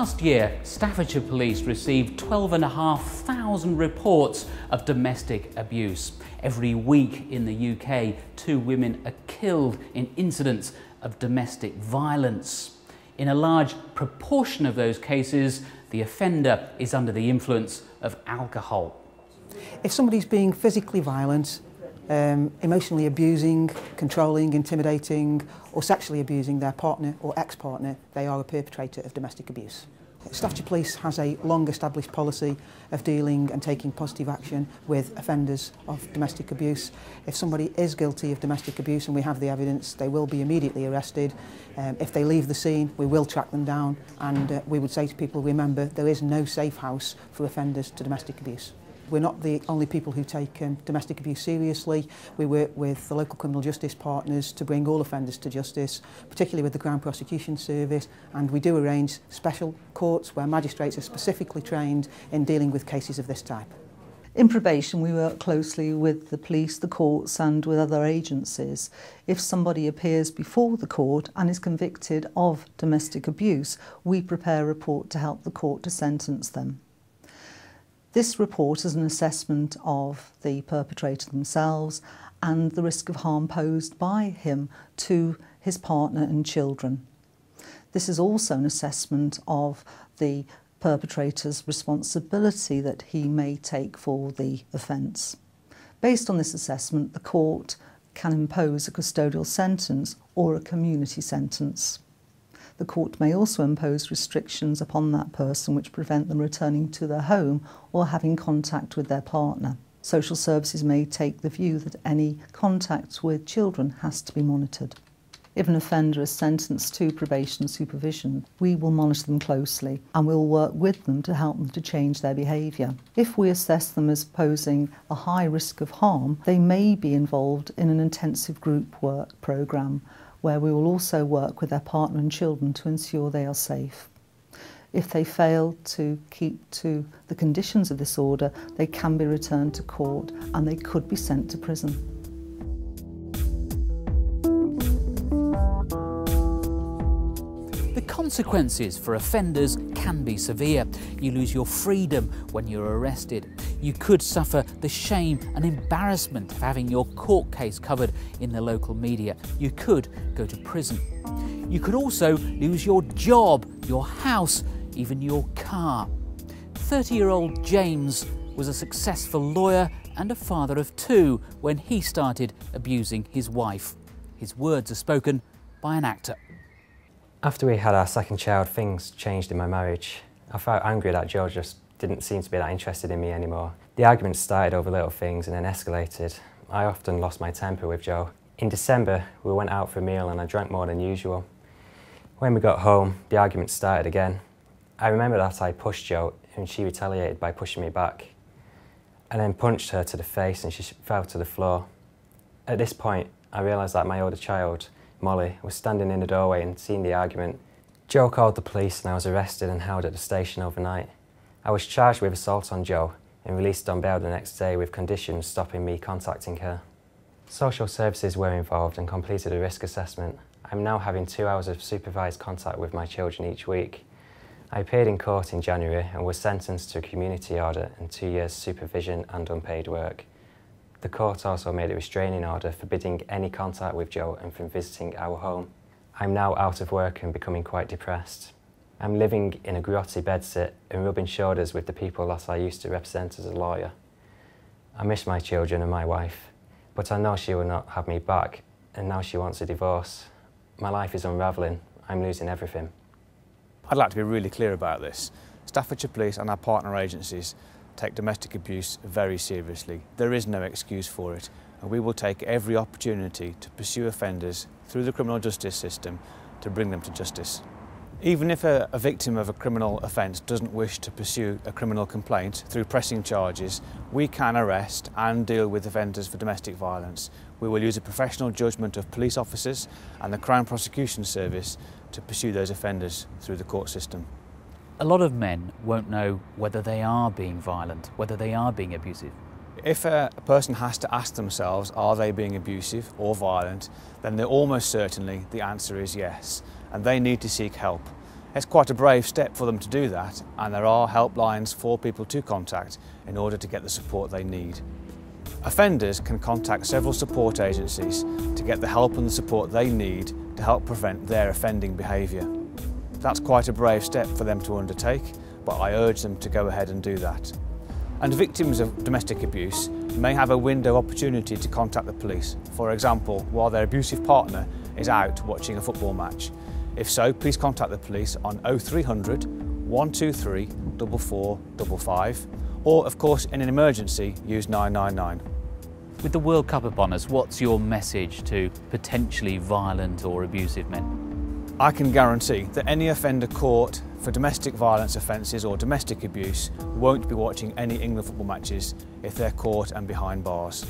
Last year, Staffordshire Police received 12,500 reports of domestic abuse. Every week in the UK, 2 women are killed in incidents of domestic violence. In a large proportion of those cases, the offender is under the influence of alcohol. If somebody's being physically violent, emotionally abusing, controlling, intimidating or sexually abusing their partner or ex-partner, they are a perpetrator of domestic abuse. Staffordshire Police has a long-established policy of dealing and taking positive action with offenders of domestic abuse. If somebody is guilty of domestic abuse and we have the evidence, they will be immediately arrested. If they leave the scene, we will track them down, and we would say to people, remember, there is no safe house for offenders to domestic abuse. We're not the only people who take domestic abuse seriously. We work with the local criminal justice partners to bring all offenders to justice, particularly with the Crown Prosecution Service, and we do arrange special courts where magistrates are specifically trained in dealing with cases of this type. In probation, we work closely with the police, the courts and with other agencies. If somebody appears before the court and is convicted of domestic abuse, we prepare a report to help the court to sentence them. This report is an assessment of the perpetrator themselves and the risk of harm posed by him to his partner and children. This is also an assessment of the perpetrator's responsibility that he may take for the offence. Based on this assessment, the court can impose a custodial sentence or a community sentence. The court may also impose restrictions upon that person which prevent them returning to their home or having contact with their partner. Social services may take the view that any contact with children has to be monitored. If an offender is sentenced to probation supervision, we will monitor them closely and we'll work with them to help them to change their behaviour. If we assess them as posing a high risk of harm, they may be involved in an intensive group work programme where we will also work with their partner and children to ensure they are safe. If they fail to keep to the conditions of this order, they can be returned to court and they could be sent to prison. The consequences for offenders can be severe. You lose your freedom when you're arrested. You could suffer the shame and embarrassment of having your court case covered in the local media. You could go to prison. You could also lose your job, your house, even your car. 30-year-old James was a successful lawyer and a father of 2 when he started abusing his wife. His words are spoken by an actor. After we had our second child, things changed in my marriage. I felt angry that Joe just didn't seem to be that interested in me anymore. The arguments started over little things and then escalated. I often lost my temper with Joe. In December, we went out for a meal and I drank more than usual. When we got home, the arguments started again. I remember that I pushed Joe and she retaliated by pushing me back. I then punched her to the face and she fell to the floor. At this point, I realised that my older child, Molly, was standing in the doorway and seeing the argument. Joe called the police and I was arrested and held at the station overnight. I was charged with assault on Joe and released on bail the next day with conditions stopping me contacting her. Social services were involved and completed a risk assessment. I'm now having 2 hours of supervised contact with my children each week. I appeared in court in January and was sentenced to a community order and 2 years supervision and unpaid work. The court also made a restraining order forbidding any contact with Joe and from visiting our home. I'm now out of work and becoming quite depressed. I'm living in a grotty bedsit and rubbing shoulders with the people that I used to represent as a lawyer. I miss my children and my wife, but I know she will not have me back, and now she wants a divorce. My life is unravelling. I'm losing everything. I'd like to be really clear about this. Staffordshire Police and our partner agencies take domestic abuse very seriously. There is no excuse for it, and we will take every opportunity to pursue offenders through the criminal justice system to bring them to justice. Even if a victim of a criminal offence doesn't wish to pursue a criminal complaint through pressing charges, we can arrest and deal with offenders for domestic violence. We will use a professional judgment of police officers and the Crown Prosecution Service to pursue those offenders through the court system. A lot of men won't know whether they are being violent, whether they are being abusive. If a person has to ask themselves, are they being abusive or violent, then almost certainly the answer is yes, and they need to seek help. It's quite a brave step for them to do that, and there are helplines for people to contact in order to get the support they need. Offenders can contact several support agencies to get the help and the support they need to help prevent their offending behaviour. That's quite a brave step for them to undertake, but I urge them to go ahead and do that. And victims of domestic abuse may have a window opportunity to contact the police, for example, while their abusive partner is out watching a football match. If so, please contact the police on 0300 123 4455, or of course in an emergency use 999. With the World Cup upon us, what's your message to potentially violent or abusive men? I can guarantee that any offender caught for domestic violence offences or domestic abuse won't be watching any England football matches if they're caught and behind bars.